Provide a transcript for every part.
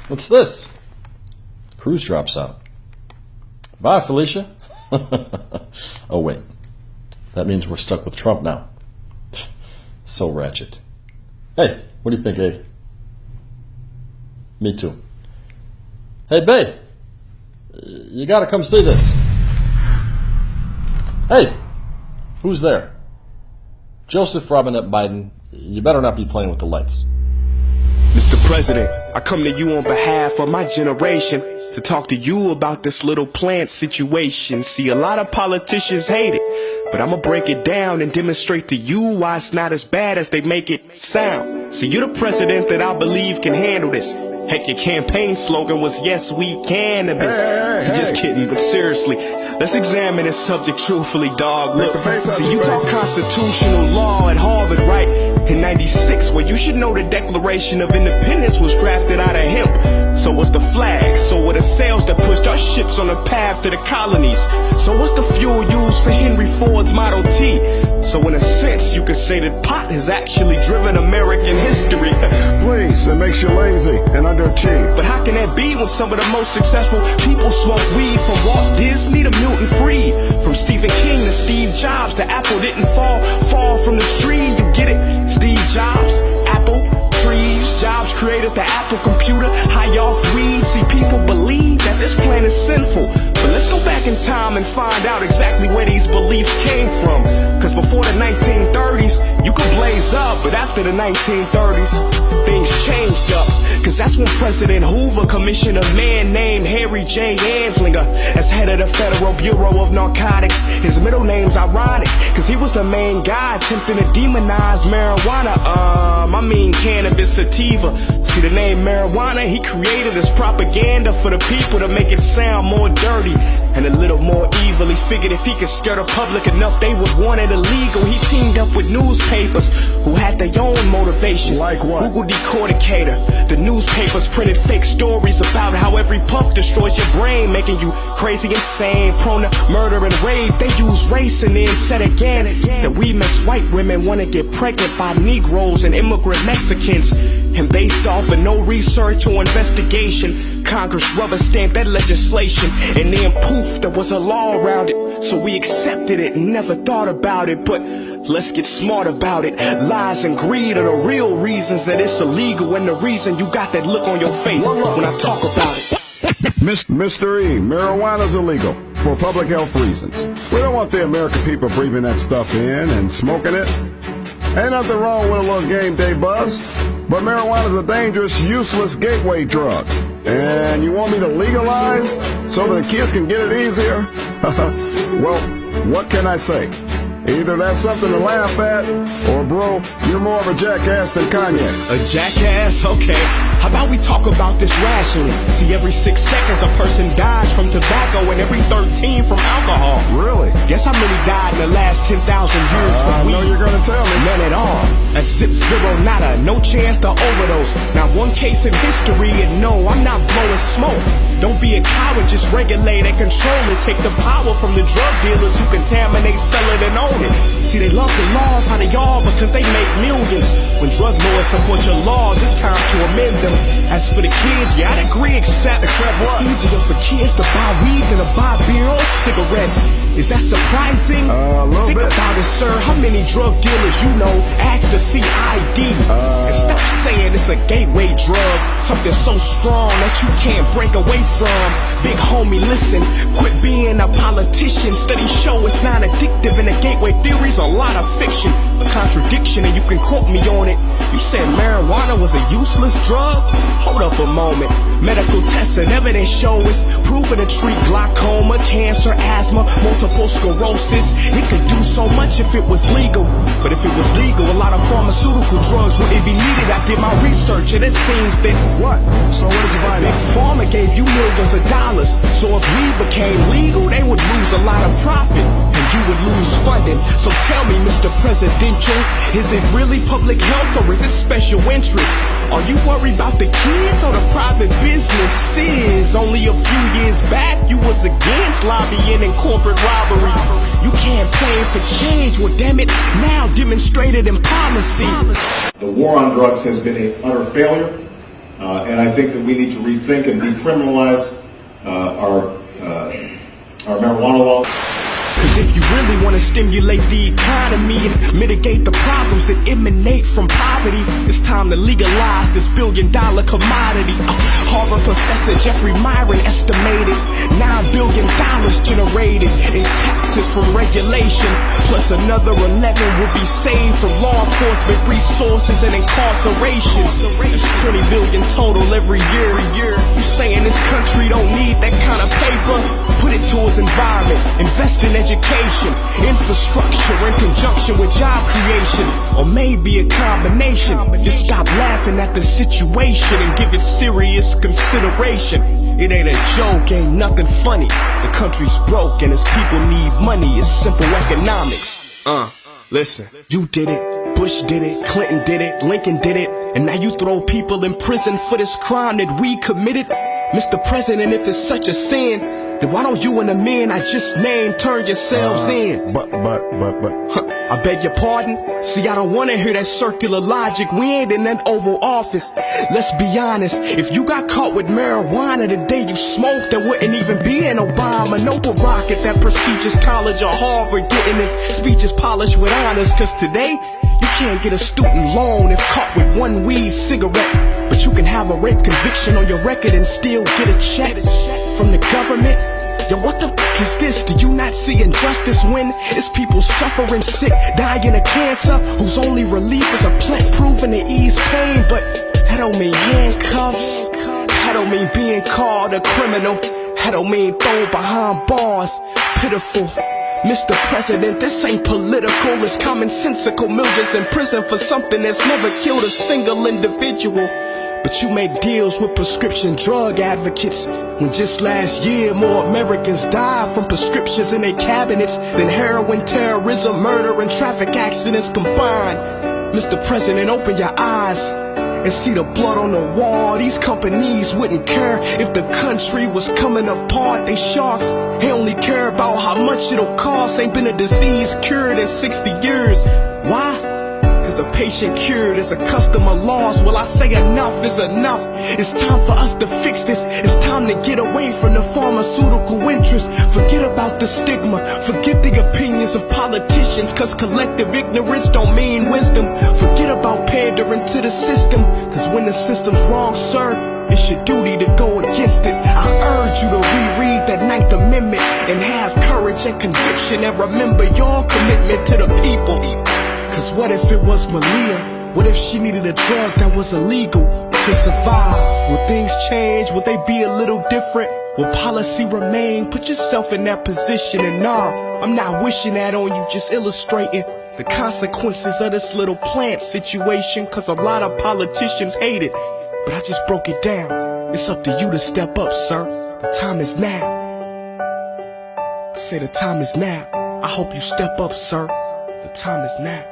What's this? Cruise drops out. Bye, Felicia. Oh, wait. That means we're stuck with Trump now. So ratchet. Hey, what do you think, Abe? Me too. Hey, babe. You gotta come see this. Hey, who's there? Joseph Robinette Biden, you better not be playing with the lights. Mr. President, I come to you on behalf of my generation to talk to you about this little plant situation. See, a lot of politicians hate it, but I'ma break it down and demonstrate to you why it's not as bad as they make it sound. See, you're the president that I believe can handle this. Heck, your campaign slogan was, yes, we cannabis. Just kidding, but seriously, let's examine this subject truthfully, dog. Look, see, you taught constitutional law at Harvard, right? In 96, well, you should know the Declaration of Independence was drafted out of hemp. So was the flag, so were the sails that pushed our ships on the path to the colonies. So what's the fuel used for Henry Ford's Model T? So in a sense, you could say that pot has actually driven American history. Please, it makes you lazy and underachieve. But how can that be when some of the most successful people smoke weed? From Walt Disney to Milton Fried, from Stephen King to Steve Jobs, the apple didn't fall from the tree. You get it? Steve Jobs, apple, trees. Jobs created the Apple computer, high off weed. See, people believe that this plan is sinful, but let's go back in time and find out exactly where these beliefs came from. Cause before the 1930s, you could blaze up, but after the 1930s, things changed up. Cause that's when President Hoover commissioned a man named Harry J. Anslinger as head of the Federal Bureau of Narcotics. His middle name's ironic, cause he was the main guy attempting to demonize marijuana. I mean cannabis sativa. See, the name marijuana he created as propaganda for the people to make it sound more dirty and a little more evil. He figured if he could scare the public enough, they would want it illegal. He teamed up with newspapers who had their own motivations. Like what? Google Decorticator. The newspapers printed fake stories about how every puff destroys your brain, making you crazy, insane, prone to murder and rape. They use race and then said again that we makes white women want to get pregnant by Negroes and immigrant Mexicans. And based off of no research or investigation, Congress rubber stamped that legislation, and then poof, there was a law around it. So we accepted it and never thought about it. But let's get smart about it. Lies and greed are the real reasons that it's illegal, and the reason you got that look on your face when I talk about it. Mr. E, marijuana's illegal for public health reasons. We don't want the American people breathing that stuff in and smoking it. Ain't nothing wrong with a little game day buzz, but marijuana's a dangerous, useless gateway drug. And you want me to legalize so that the kids can get it easier? Well, what can I say? Either that's something to laugh at, or bro, you're more of a jackass than Kanye. A jackass? Okay. How about we talk about this rationally? See, every 6 seconds a person dies from tobacco and every 13 from alcohol. Really? Guess how many died in the last 10,000 years from weed? I know you're gonna tell me. None at all. A zip, zero, nada. No chance to overdose. Not one case in history, and no, I'm not blowing smoke. Don't be a coward, just regulate and control it. Take the power from the drug dealers who contaminate, sell it, and own it. See, they love the laws, how they are, because they make millions. When drug lords support your laws, it's time to amend them. As for the kids, yeah, I'd agree, except what? It's easier for kids to buy weed than to buy beer or cigarettes. Is that surprising? Think about it, sir. How many drug dealers you know ask to see ID? And stop saying it's a gateway drug, something so strong that you can't break away from. Big homie, listen, quit being a politician. Studies show it's not addictive, and the gateway theory's a lot of fiction, a contradiction, and you can quote me on it. You said marijuana was a useless drug? Hold up a moment. Medical tests and evidence show it's proven to treat glaucoma, cancer, asthma, multiple sclerosis. It could do so much if it was legal. But if it was legal, a lot of pharmaceutical drugs wouldn't be needed. I did my research and it seems that What? So what did you find Big out? Pharma gave you millions of dollars. So if weed became legal, they would lose a lot of profit, and you would lose funding. So tell me, Mr. Presidential, is it really public health or is it special interest? Are you worried about the kids or the private businesses? Only a few years back, you was against lobbying and corporate robbery. You campaigned for change, well damn it, now demonstrated in policy. The war on drugs has been an utter failure. And I think that we need to rethink and decriminalize our marijuana laws. Cause if you really want to stimulate the economy and mitigate the problems that emanate from poverty, it's time to legalize this billion-dollar commodity. Harvard professor Jeffrey Myron estimated $9 billion generated in taxes from regulation, plus another 11 will be saved from law enforcement resources and incarcerations. There's 20 billion total every year. You saying this country don't need that kind of paper? Put it towards environment, invest in education, infrastructure in conjunction with job creation, or maybe a combination. Just stop laughing at the situation and give it serious consideration. It ain't a joke, ain't nothing funny. The country's broke and its people need money. It's simple economics. Listen, you did it, Bush did it, Clinton did it, Lincoln did it, and now you throw people in prison for this crime that we committed. Mr. President, if it's such a sin, then why don't you and the men I just named turn yourselves in? But. I beg your pardon? See, I don't wanna hear that circular logic. We ain't in that Oval Office. Let's be honest, if you got caught with marijuana the day you smoked, there wouldn't even be an Obama. No Barack at that prestigious college or Harvard getting his speeches polished with honors. Cause today, you can't get a student loan if caught with one weed cigarette. But you can have a rape conviction on your record and still get a check from the government. Yo, what the fuck is this? Do you not see injustice when it's people suffering sick, dying of cancer, whose only relief is a plant proven to ease pain? But that don't mean handcuffs, that don't mean being called a criminal, that don't mean thrown behind bars. Pitiful Mr. President, this ain't political, it's commonsensical. Millions in prison for something that's never killed a single individual. But you make deals with prescription drug advocates, when just last year more Americans died from prescriptions in their cabinets than heroin, terrorism, murder, and traffic accidents combined. Mr. President, open your eyes and see the blood on the wall. These companies wouldn't care if the country was coming apart. They sharks, they only care about how much it'll cost. Ain't been a disease cured in 60 years. Why? Cause a patient cured is a customer lost. Well, I say enough is enough. It's time for us to fix this. It's time to get away from the pharmaceutical interest. Forget about the stigma, forget the opinions of politicians, cause collective ignorance don't mean wisdom. Forget about pandering to the system, cause when the system's wrong, sir, it's your duty to go against it. I urge you to reread that 9th Amendment and have courage and conviction, and remember your commitment to the people. Cause what if it was Malia? What if she needed a drug that was illegal to survive? Will things change? Will they be a little different? Will policy remain? Put yourself in that position. And nah, I'm not wishing that on you, just illustrating the consequences of this little plant situation. Cause a lot of politicians hate it, but I just broke it down. It's up to you to step up, sir. The time is now. I say the time is now. I hope you step up, sir. The time is now.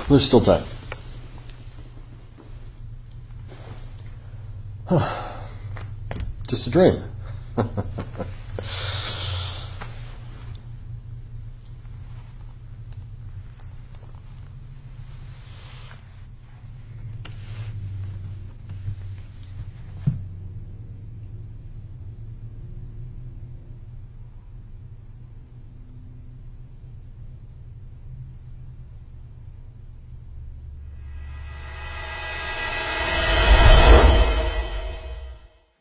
There's still time. Just a dream.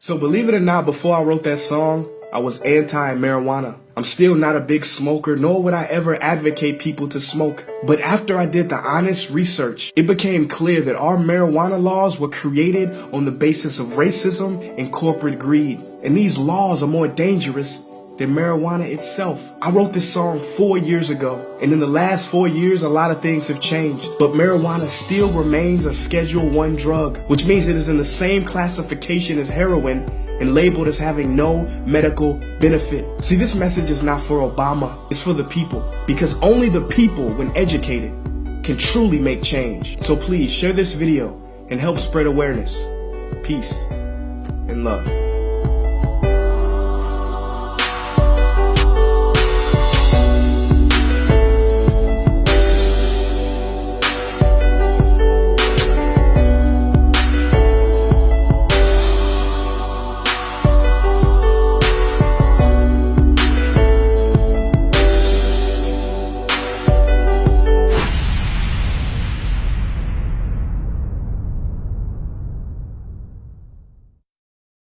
So believe it or not, before I wrote that song, I was anti-marijuana. I'm still not a big smoker, nor would I ever advocate people to smoke. But after I did the honest research, it became clear that our marijuana laws were created on the basis of racism and corporate greed. And these laws are more dangerous than marijuana itself. I wrote this song 4 years ago, and in the last 4 years, a lot of things have changed. But marijuana still remains a Schedule I drug, which means it is in the same classification as heroin and labeled as having no medical benefit. See, this message is not for Obama, it's for the people. Because only the people, when educated, can truly make change. So please share this video and help spread awareness. Peace and love.